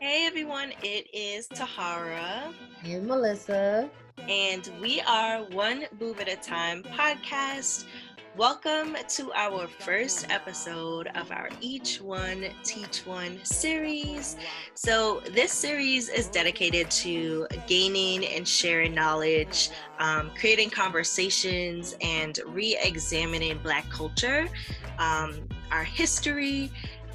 Hey everyone, it is Tahara, And Melissa. and we are One Boob at a Time podcast. Welcome to our first episode of our Each One Teach One series. So, this series is dedicated to gaining and sharing knowledge, creating conversations, and re examining Black culture, our history,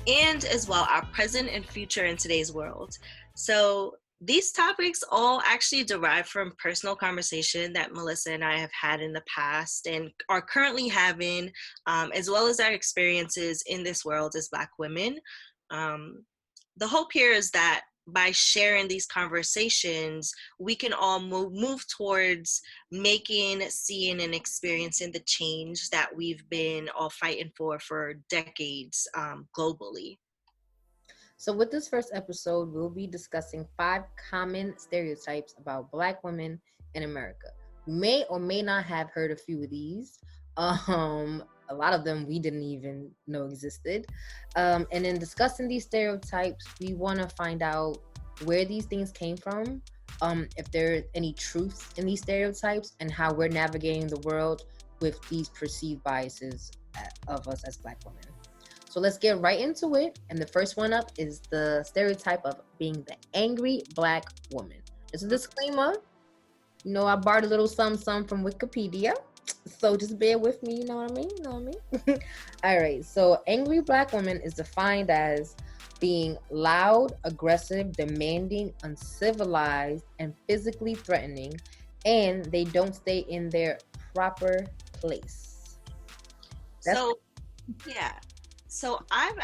and as well our present and future in today's world. So, these topics all actually derive from personal conversation that Melissa and I have had in the past and are currently having, as well as our experiences in this world as Black women. Um, the hope here is that by sharing these conversations, we can all move towards making, seeing, and experiencing the change that we've been all fighting for decades globally. So, with this first episode, we'll be discussing 5 common stereotypes about Black women in America. You may or may not have heard a few of these. A lot of them we didn't even know existed. And in discussing these stereotypes, we want to find out where these things came from, if there are any truth in these stereotypes, and how we're navigating the world with these perceived biases of us as Black women. So let's get right into it. And the first one up is the stereotype of being the angry Black woman. Just a disclaimer. I borrowed a little some from Wikipedia. So just bear with me, you know what I mean? You know what I mean? All right. So angry Black woman is defined as being loud, aggressive, demanding, uncivilized, and physically threatening, and they don't stay in their proper place. That's So, yeah. So I've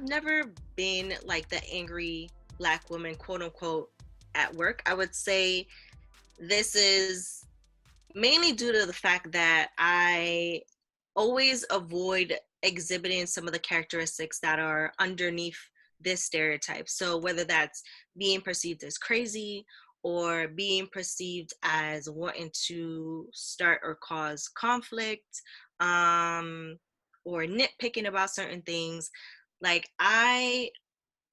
never been like the angry Black woman, quote unquote, at work. I would say this is mainly due to the fact that I always avoid exhibiting some of the characteristics that are underneath this stereotype. So whether that's being perceived as crazy or being perceived as wanting to start or cause conflict, um, or nitpicking about certain things, like I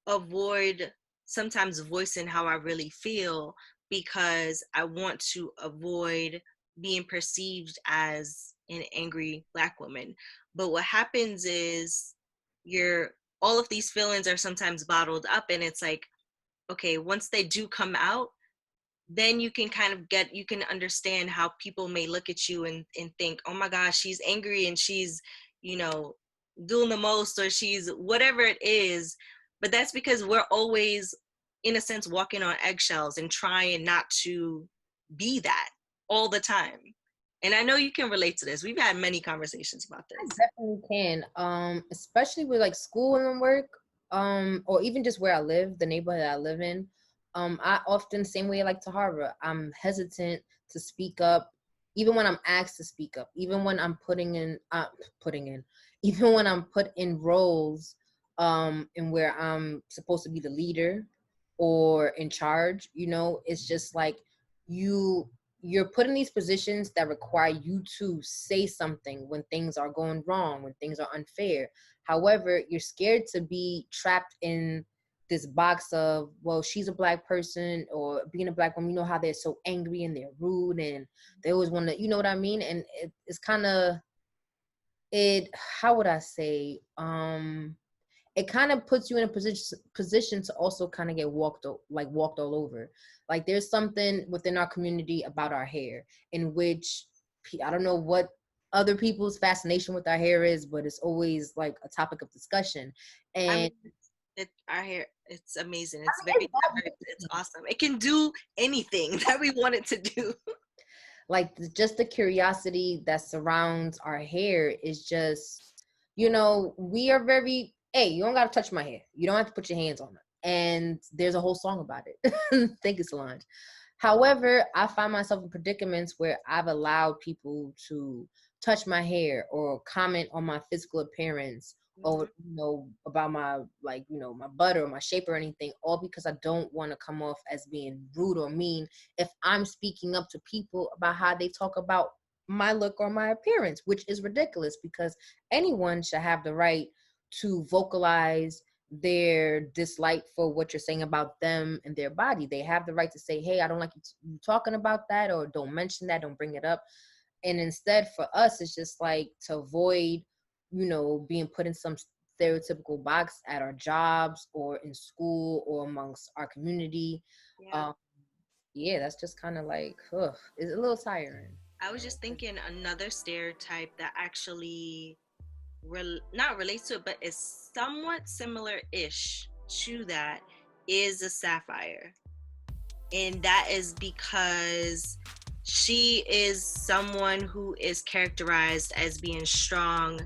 avoid sometimes voicing how I really feel because I want to avoid being perceived as an angry Black woman. But what happens is you're all of these feelings are sometimes bottled up, and it's like, okay, once they do come out, then you can kind of you can understand how people may look at you and think, oh my gosh, she's angry and she's, you know, doing the most, or she's whatever it is. But that's because we're always, in a sense, walking on eggshells and trying not to be that all the time. And I know you can relate to this. We've had many conversations about I this. definitely can. Especially with like school and work, or even just where I live, the neighborhood I live in. I often, same way like Tahara, I'm hesitant to speak up, even when I'm asked to speak up, even when I'm even when I'm put in roles, and where I'm supposed to be the leader or in charge. It's just like you you're put in these positions that require you to say something when things are going wrong, when things are unfair. However, you're scared to be trapped in this box of, well, she's a Black person, or being a Black woman, how they're so angry and they're rude and they always want to, you know what I mean? And it's kind of, how would I say, it kind of puts you in a position to also kind of get walked all over. Like, there's something within our community about our hair, in which I don't know what other people's fascination with our hair is, but it's always like a topic of discussion. I And mean, our hair, it's amazing. I It's mean, very diverse. It's awesome. It can do anything that we want it to do. like just the curiosity that surrounds our hair is just, we are very, hey, you don't got to touch my hair, you don't have to put your hands on it, and there's a whole song about it. Thank you, Solange. However, I find myself in predicaments where I've allowed people to touch my hair or comment on my physical appearance, or about my, like, my butt or my shape or anything, all because I don't want to come off as being rude or mean if I'm speaking up to people about how they talk about my look or my appearance, which is ridiculous, because anyone should have the right to vocalize their dislike for what you're saying about them and their body. They have the right to say, hey, I don't like you talking about that, or don't mention that, don't bring it up. And instead, for us, it's just like to avoid, being put in some stereotypical box at our jobs or in school or amongst our community. Yeah. um yeah, that's just kind of like, ugh, it's a little tiring. I was just thinking another stereotype that actually not relates to it, but is somewhat similar-ish to that is a sapphire. And that is because she is someone who is characterized as being strong,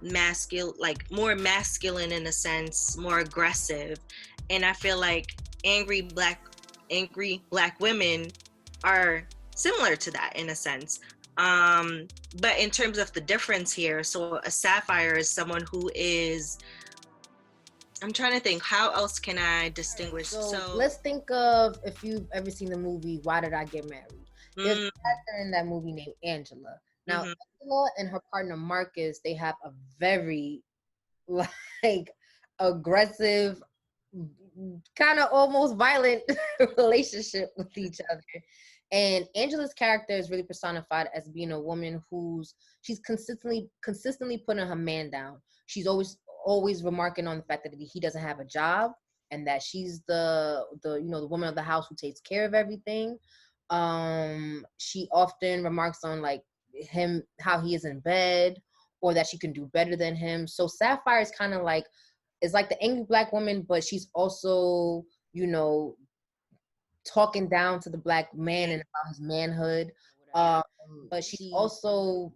masculine, like more masculine in a sense, more aggressive. And I feel like angry black women are similar to that in a sense. But in terms of the difference here, so a sapphire is someone who is, I'm trying to think, how else can I distinguish? So let's think of, if you've ever seen the movie Why Did I Get Married? There's a character in that movie named Angela. Now, Angela and her partner Marcus, they have a very like aggressive, kind of almost violent relationship with each other. And Angela's character is really personified as being a woman she's consistently putting her man down. She's always remarking on the fact that he doesn't have a job, and that she's the the woman of the house who takes care of everything. She often remarks on like him, how he is in bed, or that she can do better than him. So Sapphire is kind of like, it's like the angry black woman, but she's also, talking down to the black man and about his manhood. But she's also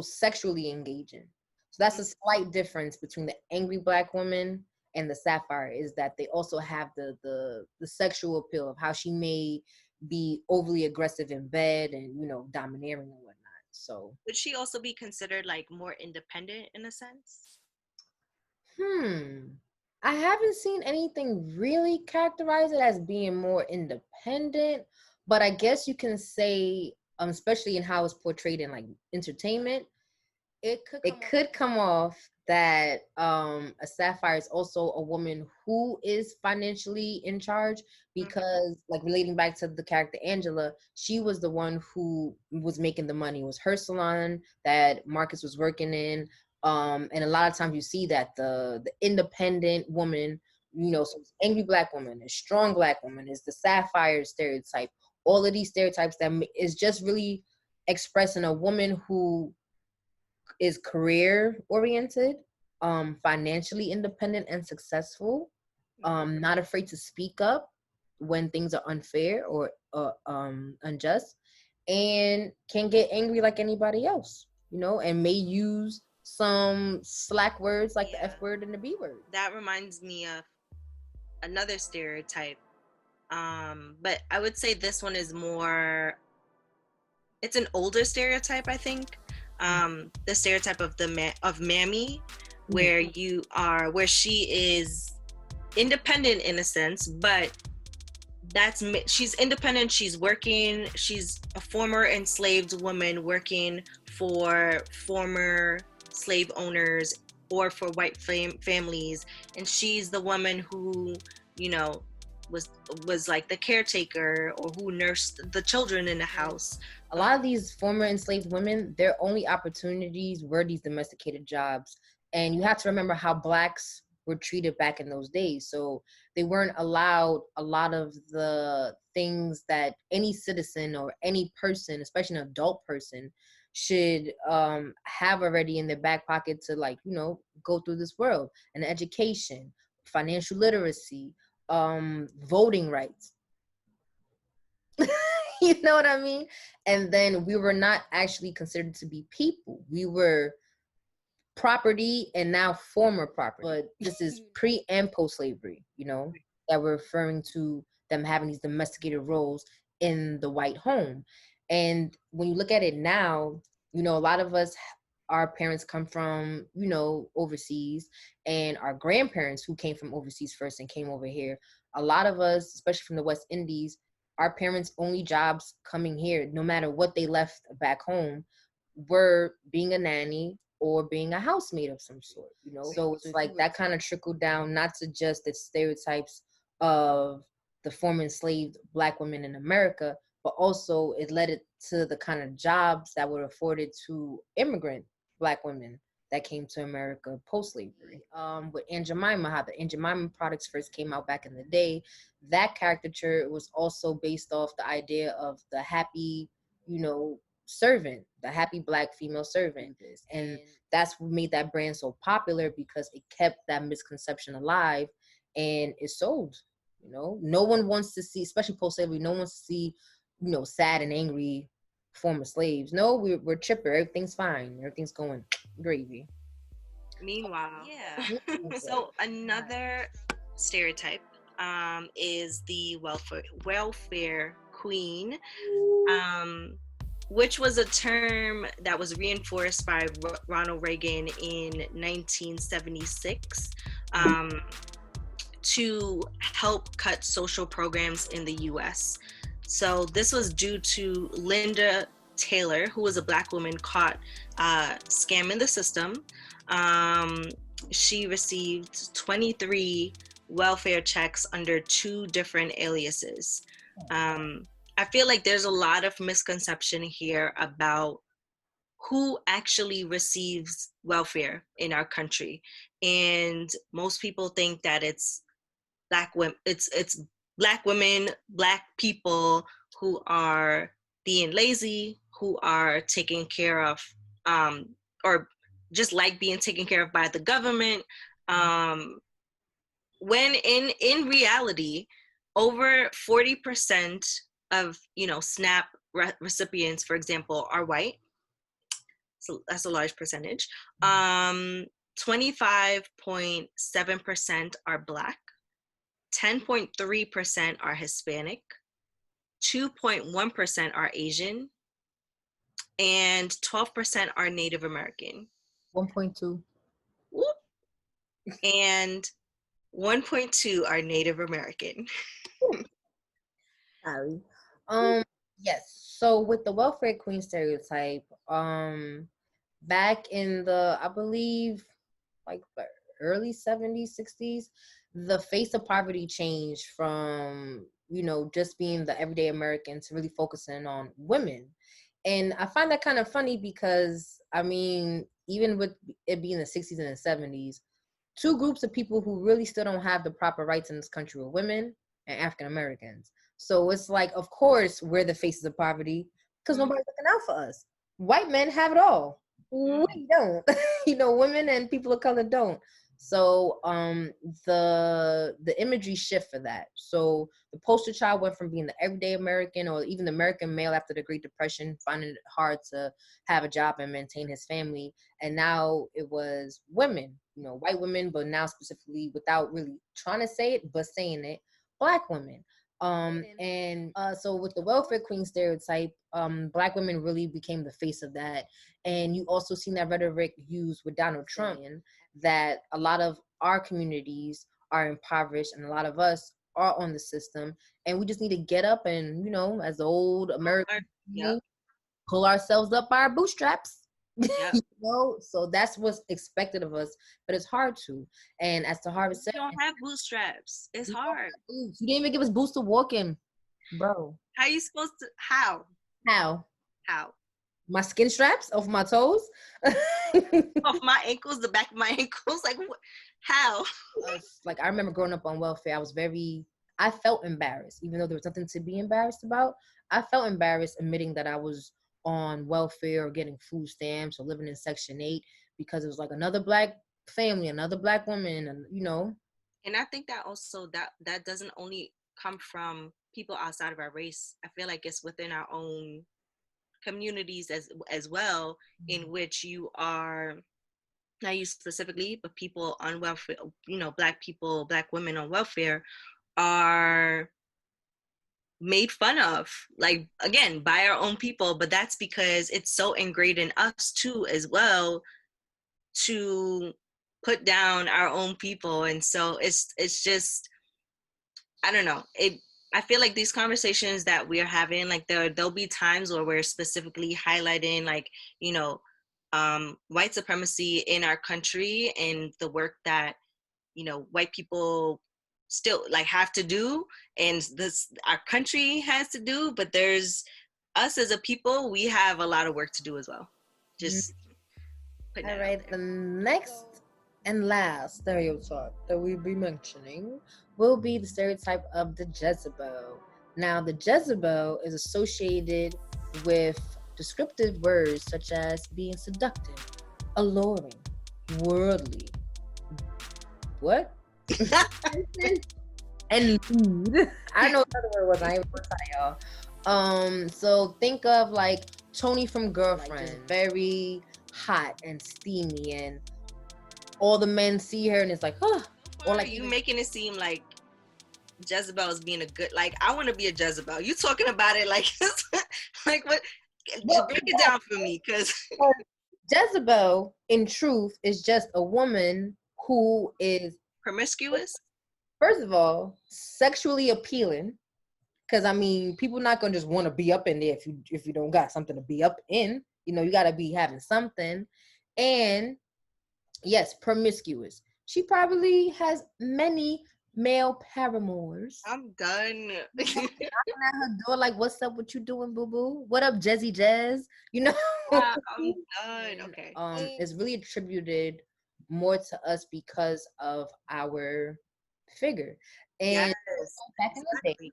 sexually engaging. So that's a slight difference between the angry black woman and the sapphire, is that they also have the sexual appeal of how she may be overly aggressive in bed and domineering and whatnot. So would she also be considered like more independent in a sense? I haven't seen anything really characterize it as being more independent, but I guess you can say, especially in how it's portrayed in like entertainment, it could come off that a sapphire is also a woman who is financially in charge, because like relating back to the character Angela, she was the one who was making the money. It was her salon that Marcus was working in. And a lot of times you see that the independent woman, so it's angry black woman, a strong black woman is the sapphire stereotype. All of these stereotypes that is just really expressing a woman who is career oriented, financially independent and successful, not afraid to speak up when things are unfair or unjust, and can get angry like anybody else, and may use some slack words like the F word and the B word. That reminds me of another stereotype. But I would say this one is more, it's an older stereotype, I think. The stereotype of of mammy, where where she is independent in a sense, but she's independent, she's working, she's a former enslaved woman working for former slave owners or for white families, and she's the woman who was like the caretaker, or who nursed the children in the house. A lot of these former enslaved women, their only opportunities were these domesticated jobs. And you have to remember how blacks were treated back in those days. So they weren't allowed a lot of the things that any citizen or any person, especially an adult person, should have already in their back pocket to go through this world. An education, financial literacy, voting rights. You know what I mean? And then we were not actually considered to be people. We were property, and now former property. But this is pre and post slavery, that we're referring to them having these domesticated roles in the white home. And when you look at it now, a lot of us, our parents come from, overseas, and our grandparents who came from overseas first and came over here. A lot of us, especially from the West Indies, our parents' only jobs coming here, no matter what they left back home, were being a nanny, or being a housemaid of some sort, So it's like that kind of trickled down, not to just the stereotypes of the former enslaved Black women in America, but also it led it to the kind of jobs that were afforded to immigrant Black women that came to America post-slavery. With Aunt Jemima, how the Aunt Jemima products first came out back in the day, that caricature was also based off the idea of the happy, servant, the happy Black female servant. And that's what made that brand so popular, because it kept that misconception alive and it sold. No one wants to see, especially post-slavery, no one wants to see, sad and angry former slaves. No, we're chipper. Everything's fine. Everything's going gravy. Meanwhile, yeah. So another stereotype is the welfare queen, which was a term that was reinforced by Ronald Reagan in 1976 to help cut social programs in the U.S. So this was due to Linda Taylor, who was a Black woman caught scamming the system. She received 23 welfare checks under 2 different aliases. I feel like there's a lot of misconception here about who actually receives welfare in our country. And most people think that it's Black women, it's Black women, Black people who are being lazy, who are taken care of, or just like being taken care of by the government. When in reality, over 40% of SNAP recipients, for example, are white. So that's a large percentage. 25.7% are Black. 10.3% are Hispanic, 2.1% are Asian, and 12% are Native American. 1.2. And 1.2 are Native American. Sorry. Yes. So with the welfare queen stereotype, back in the, I believe, like the early 70s, 60s, the face of poverty changed from, just being the everyday American to really focusing on women. And I find that kind of funny because, even with it being the 60s and the 70s, 2 groups of people who really still don't have the proper rights in this country were women and African Americans. So it's like, of course, we're the faces of poverty because nobody's looking out for us. White men have it all. We don't. Women and people of color don't. So the imagery shift for that. So the poster child went from being the everyday American, or even the American male after the Great Depression, finding it hard to have a job and maintain his family. And now it was women, white women, but now specifically, without really trying to say it, but saying it, Black women. So with the welfare queen stereotype, Black women really became the face of that. And you also seen that rhetoric used with Donald Trump, that a lot of our communities are impoverished and a lot of us are on the system, and we just need to get up and, as the old American, pull ourselves up by our bootstraps. Yep. So that's what's expected of us, but it's hard to. And as to Harvard said, you don't have bootstraps. It's hard. You didn't even give us boots to walk in, bro. How you supposed to? How? My skin straps off my toes, off my ankles, the back of my ankles. Like what? How? Like I remember growing up on welfare. I felt embarrassed, even though there was nothing to be embarrassed about. I felt embarrassed admitting that I was on welfare or getting food stamps or living in Section 8, because it was like another Black family, another Black woman, and And I think that also that doesn't only come from people outside of our race. I feel like it's within our own communities as well, in which you are, not you specifically, but people on welfare, Black people, Black women on welfare are made fun of, like, again, by our own people. But that's because it's so ingrained in us too as well, to put down our own people. And so it's just, I don't know, I feel like these conversations that we're having, like there'll be times where we're specifically highlighting, like, white supremacy in our country and the work that, you know, white people still like have to do, and this our country has to do, but there's us as a people, we have a lot of work to do as well. Just putting All that right, out the there. next and last stereotype that we'll be mentioning will be the stereotype of the Jezebel. Now, the Jezebel is associated with descriptive words such as being seductive, alluring, worldly, what? and lewd. I know what the other word was. I ain't gonna tell y'all. So think of like Tony from Girlfriend, like very hot and steamy, and all the men see her and it's like, oh, Or like you making it seem like Jezebel is being a good, like I want to be a Jezebel. You talking about it like like what? Break it down for me, because Jezebel, in truth, is just a woman who is promiscuous. First of all, sexually appealing. Because I mean, people not gonna just want to be up in there if you don't got something to be up in. You know, you gotta be having something. And yes, promiscuous. She probably has many male paramours. I'm done. Knocking at her door, like, "What's up? What you doing, boo boo? What up, Jezzy Jazz?" You know. I'm done. Okay. It's really attributed more to us because of our figure. And Yes, back in the day,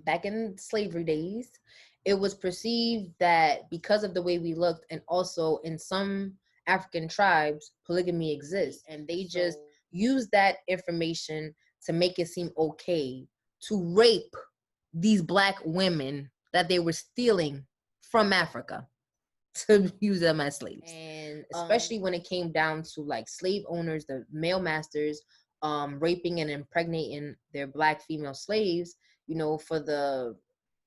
back in slavery days, it was perceived that because of the way we looked, and also in some African tribes, polygamy exists, and they just use that information to make it seem okay to rape these Black women that they were stealing from Africa to use them as slaves. And especially when it came down to like slave owners, the male masters, raping and impregnating their Black female slaves, you know, for the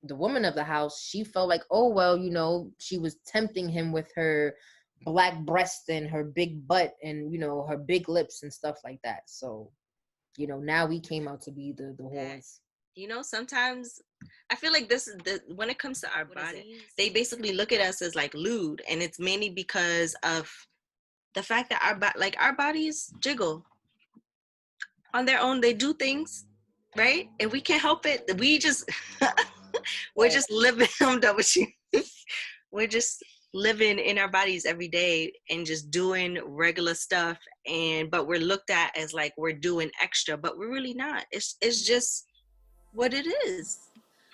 woman of the house, she felt like, oh well, you know, she was tempting him with her Black breast and her big butt and, you know, her big lips and stuff like that. So, you know, now we came out to be the whores. You know, sometimes I feel like this is when it comes to our bodies, they basically look at us as like lewd, and it's mainly because of the fact that our bodies jiggle on their own. They do things, right? And we can't help it. We just we're just living we're just living in our bodies every day and just doing regular stuff, and but we're looked at as like we're doing extra, but we're really not. It's just what it is.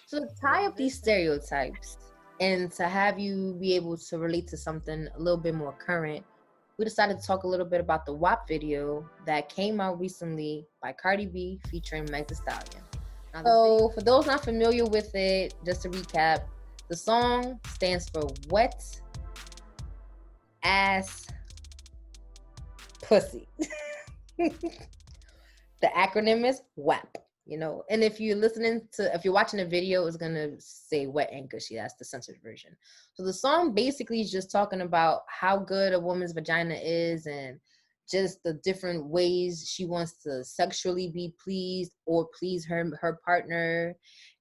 So to tie up these stereotypes and to have you be able to relate to something a little bit more current, we decided to talk a little bit about the WAP video that came out recently by Cardi B featuring Meg Thee Stallion. So for those not familiar with it, just to recap, the song stands for Wet Ass Pussy. The acronym is WAP. You know, and if you're watching a video, it's gonna say wet and gushy. That's the censored version. So the song basically is just talking about how good a woman's vagina is and just the different ways she wants to sexually be pleased or please her partner,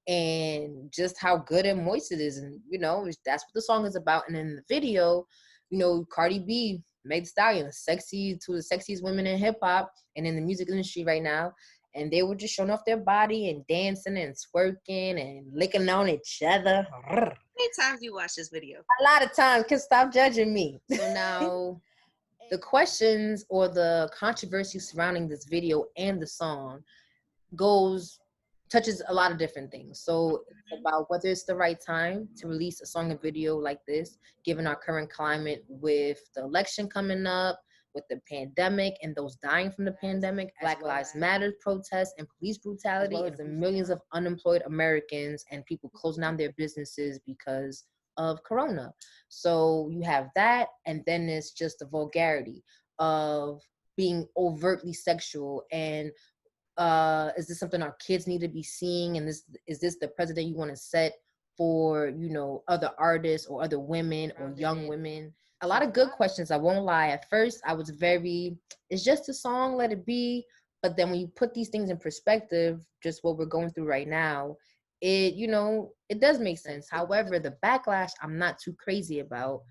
and just how good and moist it is. And you know, that's what the song is about. And in the video, you know, Cardi B, Meg Thee Stallion, two of the sexiest women in hip hop and in the music industry right now. And they were just showing off their body and dancing and twerking and licking on each other. How many times you watch this video? A lot of times, because stop judging me. So now, the questions or the controversy surrounding this video and the song touches a lot of different things. So it's about whether it's the right time to release a song and video like this, given our current climate with the election coming up, with the pandemic and those dying from the pandemic, Black Lives Matter protests and police brutality, as well as the millions of unemployed Americans and people closing down their businesses because of Corona. So you have that, and then it's just the vulgarity of being overtly sexual and is this something our kids need to be seeing, and is this the president you want to set for, you know, other artists or other women or young women? A lot of good questions, I won't lie. At first I was it's just a song, let it be. But then when you put these things in perspective, just what we're going through right now, it, you know, it does make sense. However, the backlash I'm not too crazy about,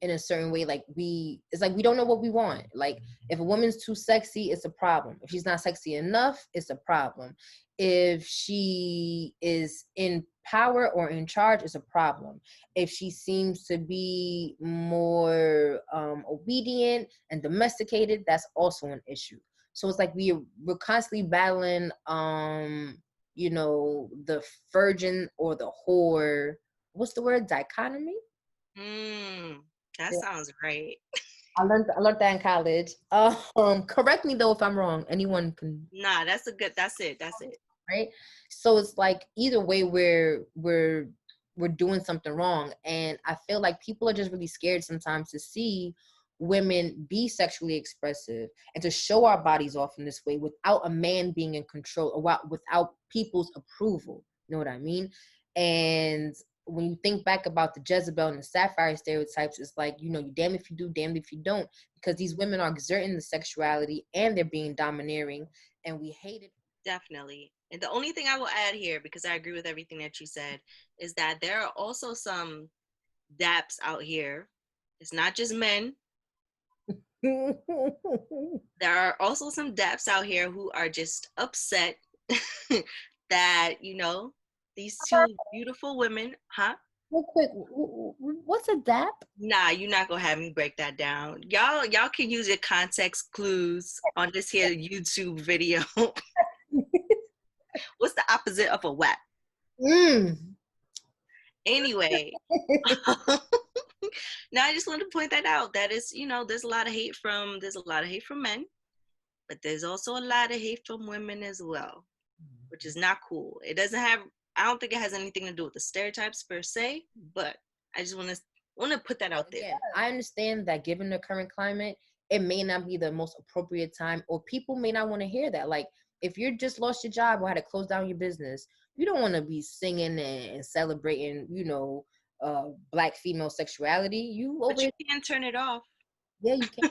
in a certain way. Like, it's like we don't know what we want. Like, if a woman's too sexy, it's a problem. If she's not sexy enough, it's a problem. If she is in power or in charge, it's a problem. If she seems to be more obedient and domesticated, that's also an issue. So it's like we're constantly battling you know, the virgin or the whore. What's the word? Dichotomy? That sounds right. I learned that in college. Correct me though if I'm wrong. Anyone can. Nah, that's it. Right. So it's like either way we're doing something wrong. And I feel like people are just really scared sometimes to see women be sexually expressive and to show our bodies off in this way without a man being in control, or without people's approval. You know what I mean? And when you think back about the Jezebel and the Sapphire stereotypes, it's like, you know, you damned if you do, damned if you don't, because these women are exerting the sexuality and they're being domineering, and we hate it. Definitely. And the only thing I will add here, because I agree with everything that you said, is that there are also some daps out here. It's not just men. There are also some daps out here who are just upset that, you know, these two beautiful women, huh? Real quick, what's a dap? Nah, you're not gonna have me break that down. Y'all can use your context clues on this here YouTube video. What's the opposite of a WAP? Anyway, now I just wanted to point that out. That is, you know, there's a lot of hate from men, but there's also a lot of hate from women as well, which is not cool. It doesn't have. I don't think it has anything to do with the stereotypes per se, but I just want to put that out there. Yeah, I understand that given the current climate, it may not be the most appropriate time, or people may not want to hear that. Like, if you just lost your job or had to close down your business, you don't want to be singing and celebrating, you know, Black female sexuality. But you can turn it off. Yeah, you can.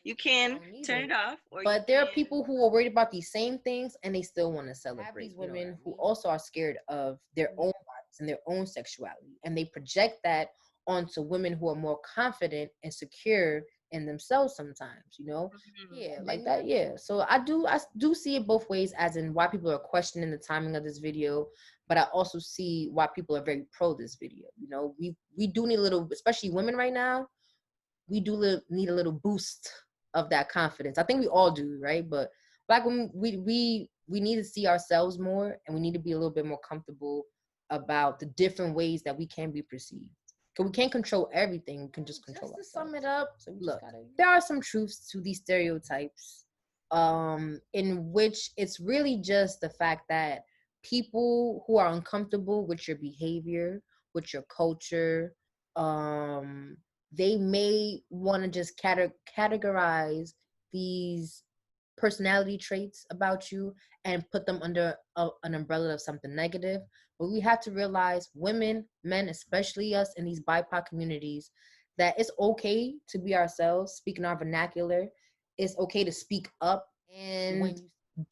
You can turn it off. But there are people who are worried about these same things and they still want to celebrate. These women who also are scared of their own bodies and their own sexuality, and they project that onto women who are more confident and secure in themselves sometimes, you know? Yeah, like that, yeah. So I do see it both ways, as in why people are questioning the timing of this video, but I also see why people are very pro this video. You know, we do need a little, especially women right now, we do need a little boost of that confidence. I think we all do, right? But Black women, we need to see ourselves more, and we need to be a little bit more comfortable about the different ways that we can be perceived. Because we can't control everything. We can just control ourselves. To sum it up, so look, there are some truths to these stereotypes, in which it's really just the fact that people who are uncomfortable with your behavior, with your culture, they may want to just categorize these personality traits about you and put them under an umbrella of something negative. But we have to realize, women, men, especially us in these BIPOC communities, that it's okay to be ourselves, speaking our vernacular. It's okay to speak up, and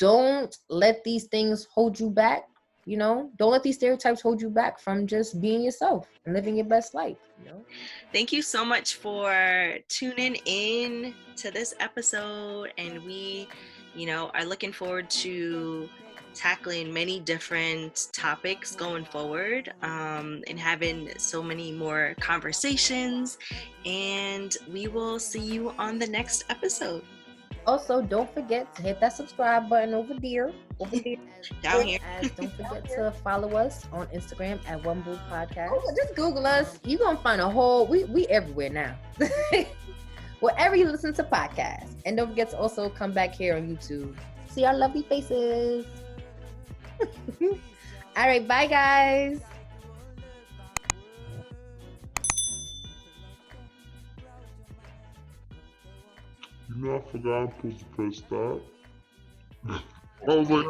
don't let these things hold you back. You know, don't let these stereotypes hold you back from just being yourself and living your best life, you know? Thank you so much for tuning in to this episode. And we, you know, are looking forward to tackling many different topics going forward, and having so many more conversations. And we will see you on the next episode. Also, don't forget to hit that subscribe button over there. Down here. Don't forget to follow us on Instagram at One Boob Podcast. Just Google us. You're going to find a whole, we everywhere now. Wherever you listen to podcasts. And don't forget to also come back here on YouTube. See our lovely faces. All right, bye guys. You know, I forgot I'm supposed to press stop. I was like,